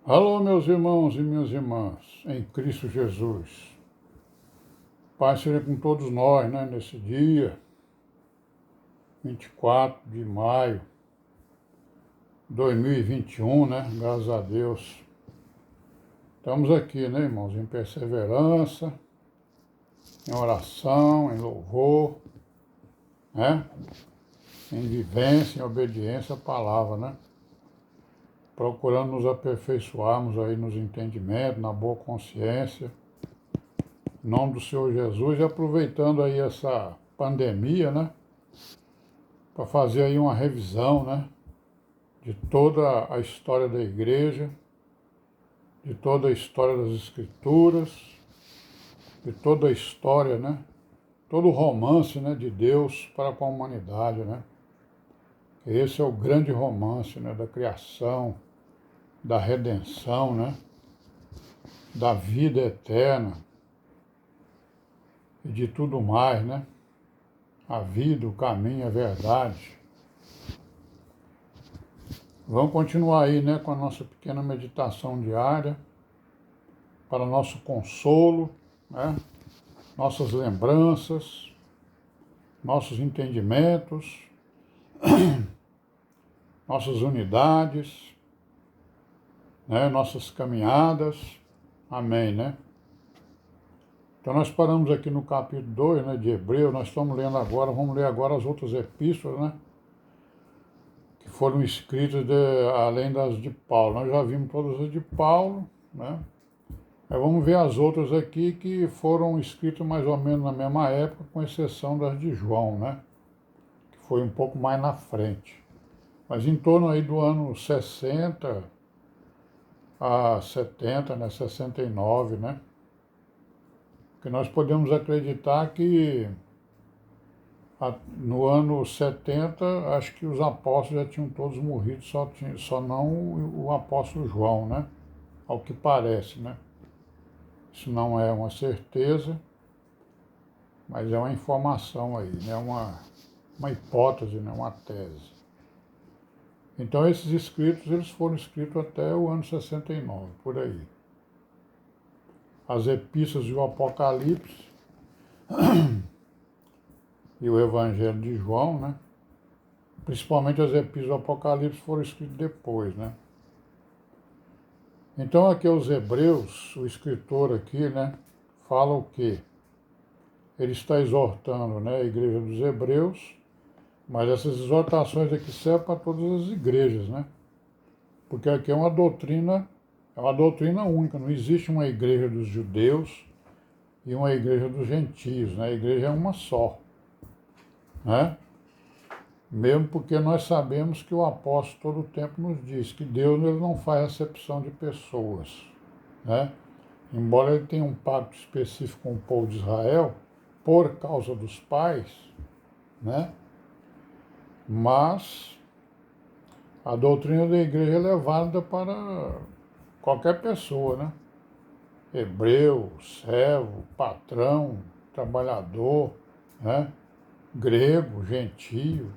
Alô, meus irmãos e minhas irmãs, em Cristo Jesus. Paz seja com todos nós, né, nesse dia, 24 de maio de 2021, né, graças a Deus. Estamos aqui, né, irmãos, em perseverança, em oração, em louvor, né, em vivência, em obediência à palavra, né, procurando nos aperfeiçoarmos aí nos entendimentos, na boa consciência, em nome do Senhor Jesus, e aproveitando aí essa pandemia, né, para fazer aí uma revisão, né, de toda a história da igreja, de toda a história das escrituras, de toda a história, né, todo o romance, né, de Deus para com a humanidade, né. Esse é o grande romance, né, da criação, da redenção, né, da vida eterna e de tudo mais, né, a vida, o caminho, a verdade. Vamos continuar aí, né, com a nossa pequena meditação diária, para nosso consolo, né, nossas lembranças, nossos entendimentos, nossas unidades, né, nossas caminhadas. Amém, né? Então nós paramos aqui no capítulo 2, né, de Hebreus, nós estamos lendo agora, vamos ler agora as outras epístolas, né, que foram escritas além das de Paulo. Nós já vimos todas as de Paulo, né? Aí vamos ver as outras aqui que foram escritas mais ou menos na mesma época, com exceção das de João, né? Que foi um pouco mais na frente. Mas em torno aí do ano 60 a 70, né? 69, né? Que nós podemos acreditar que no ano 70, acho que os apóstolos já tinham todos morrido, só não o apóstolo João, né? Ao que parece, né? Isso não é uma certeza, mas é uma informação aí, né? Uma hipótese, né? Uma tese. Então esses escritos, eles foram escritos até o ano 69, por aí. As epístolas e o Apocalipse e o Evangelho de João, né? Principalmente as epístolas do Apocalipse foram escritas depois, né? Então aqui os Hebreus, o escritor aqui, né? Fala o quê? Ele está exortando, né, a igreja dos Hebreus, mas essas exortações aqui servem para todas as igrejas, né? Porque aqui é uma doutrina única, não existe uma igreja dos judeus e uma igreja dos gentios, né? A igreja é uma só, né? Mesmo porque nós sabemos que o apóstolo todo o tempo nos diz que Deus ele não faz acepção de pessoas, né? Embora ele tenha um pacto específico com o povo de Israel, por causa dos pais, né? Mas a doutrina da igreja é válida para qualquer pessoa, né? Hebreu, servo, patrão, trabalhador, né? Grego, gentio.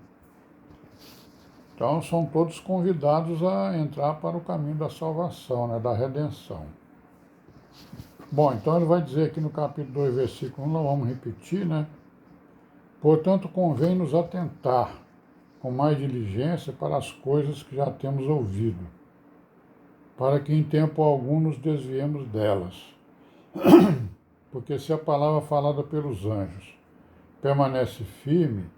Então são todos convidados a entrar para o caminho da salvação, né? Da redenção. Bom, então ele vai dizer aqui no capítulo 2, versículo 1, nós vamos repetir, né? Portanto, convém nos atentar com mais diligência para as coisas que já temos ouvido, para que em tempo algum nos desviemos delas. Porque se a palavra falada pelos anjos permanece firme,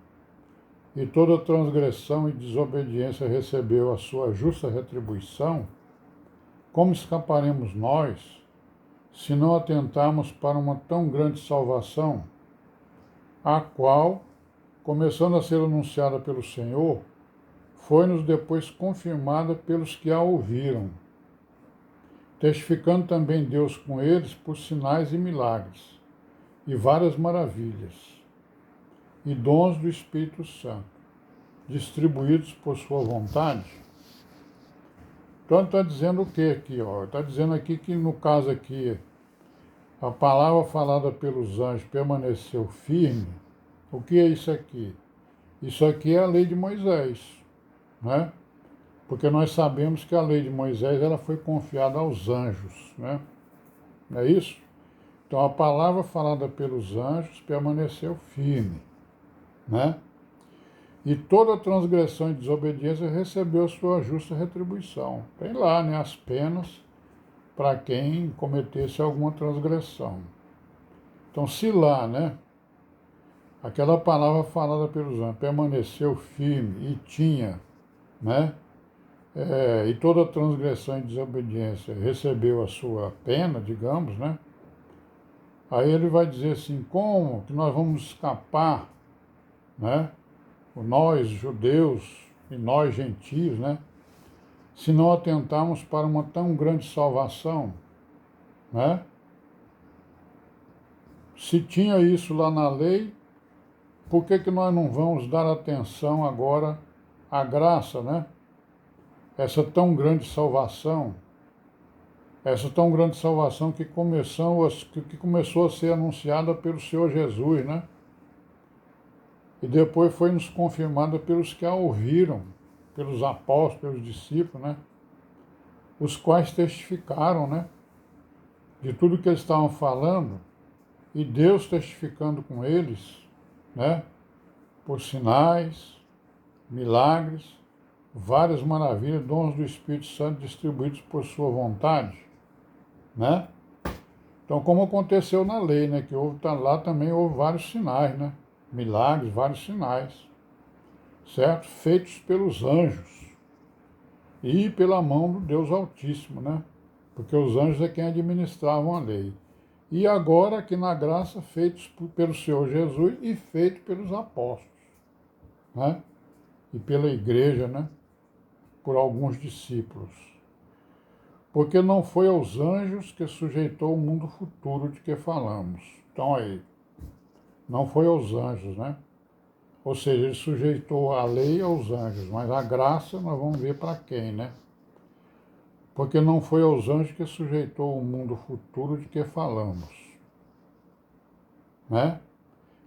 e toda transgressão e desobediência recebeu a sua justa retribuição, como escaparemos nós, se não atentarmos para uma tão grande salvação, a qual, começando a ser anunciada pelo Senhor, foi-nos depois confirmada pelos que a ouviram, testificando também Deus com eles por sinais e milagres, e várias maravilhas, e dons do Espírito Santo, distribuídos por sua vontade. Então ele está dizendo o que aqui? Está dizendo aqui que no caso aqui, a palavra falada pelos anjos permaneceu firme. O que é isso aqui? Isso aqui é a lei de Moisés, né? Porque nós sabemos que a lei de Moisés ela foi confiada aos anjos, né? Não é isso? Então a palavra falada pelos anjos permaneceu firme, né? E toda transgressão e desobediência recebeu sua justa retribuição. Tem lá, né, as penas para quem cometesse alguma transgressão. Então, se lá, né, aquela palavra falada pelos anjos permaneceu firme e tinha, né, e toda transgressão e desobediência recebeu a sua pena, digamos, né, aí ele vai dizer assim, como que nós vamos escapar, né, nós judeus e nós gentios, né, se não atentarmos para uma tão grande salvação, né? Se tinha isso lá na lei, por que que nós não vamos dar atenção agora à graça, né? Essa tão grande salvação que começou a ser anunciada pelo Senhor Jesus, né? E depois foi nos confirmada pelos que a ouviram, pelos apóstolos, pelos discípulos, né? Os quais testificaram, né? De tudo que eles estavam falando, e Deus testificando com eles, né? Por sinais, milagres, várias maravilhas, dons do Espírito Santo distribuídos por sua vontade, né? Então, como aconteceu na lei, né? Que houve, lá também houve vários sinais, né? Milagres, vários sinais, certo? Feitos pelos anjos e pela mão do Deus Altíssimo, né? Porque os anjos é quem administravam a lei. E agora aqui na graça, feitos pelo Senhor Jesus e feitos pelos apóstolos, né? E pela igreja, né? Por alguns discípulos. Porque não foi aos anjos que sujeitou o mundo futuro de que falamos. Então aí, não foi aos anjos, né? Ou seja, ele sujeitou a lei aos anjos, mas a graça nós vamos ver para quem, né? Porque não foi aos anjos que sujeitou o mundo futuro de que falamos, né?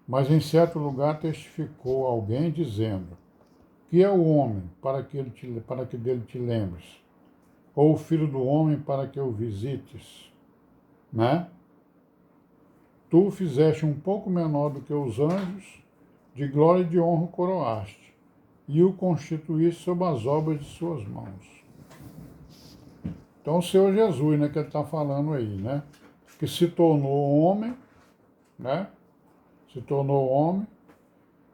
Mas em certo lugar testificou alguém dizendo, que é o homem para que dele te lembres, ou o filho do homem para que o visites, né? Tu o fizeste um pouco menor do que os anjos, de glória e de honra o coroaste, e o constituíste sob as obras de suas mãos. Então o Senhor Jesus, né, que ele está falando aí, né? Que se tornou homem, né? Se tornou homem,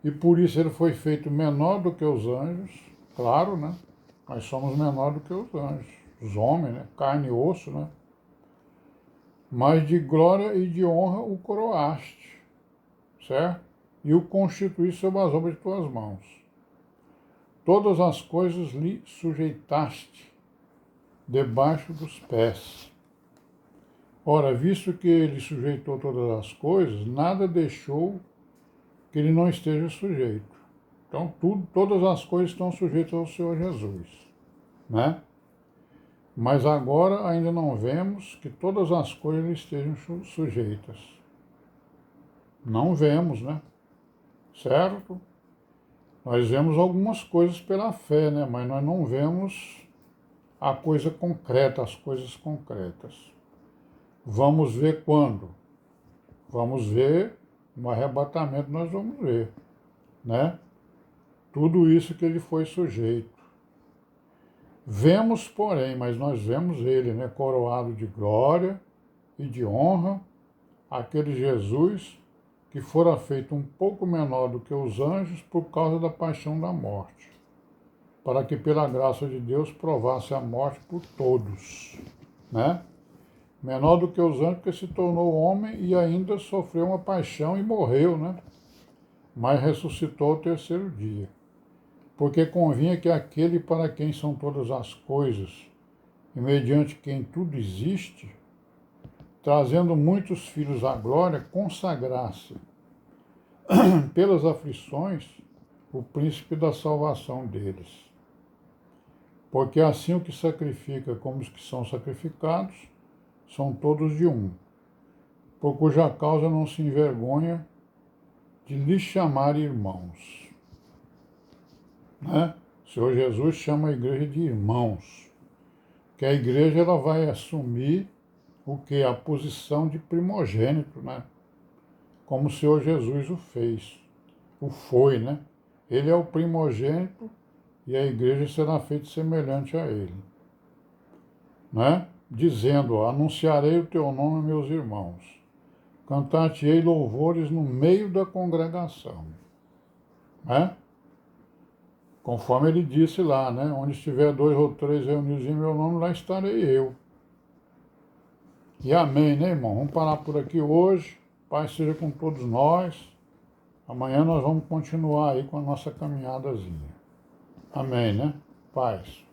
e por isso ele foi feito menor do que os anjos, claro, né? Nós somos menor do que os anjos, os homens, né? Carne e osso, né? Mas de glória e de honra o coroaste, certo? E o constituíste sob as obras de tuas mãos. Todas as coisas lhe sujeitaste debaixo dos pés. Ora, visto que ele sujeitou todas as coisas, nada deixou que ele não esteja sujeito. Então, todas as coisas estão sujeitas ao Senhor Jesus, né? Mas agora ainda não vemos que todas as coisas estejam sujeitas. Não vemos, né? Certo? Nós vemos algumas coisas pela fé, né? Mas nós não vemos a coisa concreta, as coisas concretas. Vamos ver quando? Vamos ver no arrebatamento, nós vamos ver, né? Tudo isso que ele foi sujeito. Vemos, porém, mas nós vemos ele, né, coroado de glória e de honra, aquele Jesus que fora feito um pouco menor do que os anjos por causa da paixão da morte, para que pela graça de Deus provasse a morte por todos, né? Menor do que os anjos, porque se tornou homem e ainda sofreu uma paixão e morreu, né? Mas ressuscitou ao terceiro dia. Porque convinha que aquele para quem são todas as coisas, e mediante quem tudo existe, trazendo muitos filhos à glória, consagrasse pelas aflições o príncipe da salvação deles. Porque assim o que sacrifica como os que são sacrificados, são todos de um, por cuja causa não se envergonha de lhes chamar irmãos. Né? Senhor Jesus chama a igreja de irmãos, que a igreja ela vai assumir o que? A posição de primogênito, né? Como o Senhor Jesus o fez, o foi, né? Ele é o primogênito e a igreja será feita semelhante a ele, né? Dizendo, ó, anunciarei o teu nome, meus irmãos, cantar-te-ei louvores no meio da congregação, né? Conforme ele disse lá, né? Onde estiver 2 ou 3 reunidos em meu nome, lá estarei eu. E amém, né, irmão? Vamos parar por aqui hoje. Paz seja com todos nós. Amanhã nós vamos continuar aí com a nossa caminhadazinha. Amém, né? Paz.